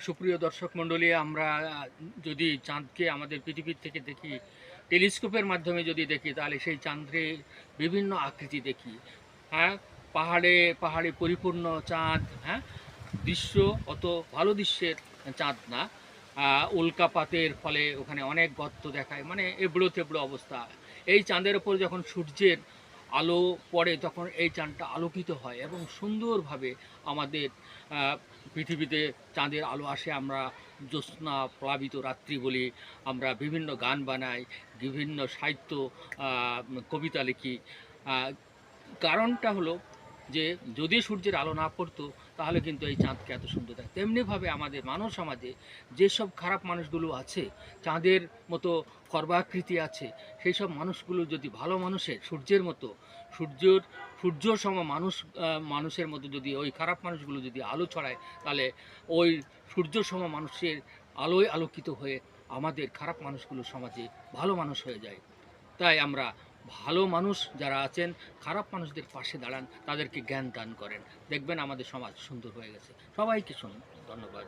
সুপ্রিয় দর্শক মণ্ডলী, আমরা যদি চাঁদকে আমাদের পৃথিবীর থেকে দেখি, টেলিস্কোপের মাধ্যমে যদি দেখি, তাহলে সেই চাঁদে বিভিন্ন আকৃতি দেখি। হ্যাঁ, পাহাড়ে পাহাড়ে পরিপূর্ণ চাঁদ। হ্যাঁ, দৃশ্য অত ভালো দৃশ্যের চাঁদ না। উল্কাপাতের ফলে ওখানে অনেক গর্ত দেখায়, মানে এবড়ো থেবড়ো অবস্থা। এই চাঁদের ওপর যখন সূর্যের আলো পড়ে, তখন এই চাঁদটা আলোকিত হয় এবং সুন্দরভাবে আমাদের পৃথিবীতে চাঁদের আলো আসে। আমরা জ্যোৎস্না প্লাবিত রাত্রি বলি, আমরা বিভিন্ন গান বানাই, বিভিন্ন সাহিত্য কবিতা লিখি। কারণটা হলো যে যদি সূর্যের আলো না পড়তো, তাহলে কিন্তু এই চাঁদকে এত সুন্দর দেয়। তেমনিভাবে আমাদের মানব সমাজে যেসব খারাপ মানুষগুলো আছে, চাঁদের মতো কর্বাকৃতি আছে, সেই সব মানুষগুলো যদি ভালো মানুষের সূর্যের মতো, সূর্য সম মানুষের মতো যদি ওই খারাপ মানুষগুলো যদি আলো ছড়ায়, তাহলে ওই সূর্য সম মানুষের আলোয় আলোকিত হয়ে আমাদের খারাপ মানুষগুলো সমাজে ভালো মানুষ হয়ে যায়। তাই আমরা ভালো মানুষ যারা আছেন, খারাপ মানুষদের পাশে দাঁড়ান, তাদেরকে জ্ঞান দান করেন, দেখবেন আমাদের সমাজ সুন্দর হয়ে গেছে। সবাইকে ধন্যবাদ।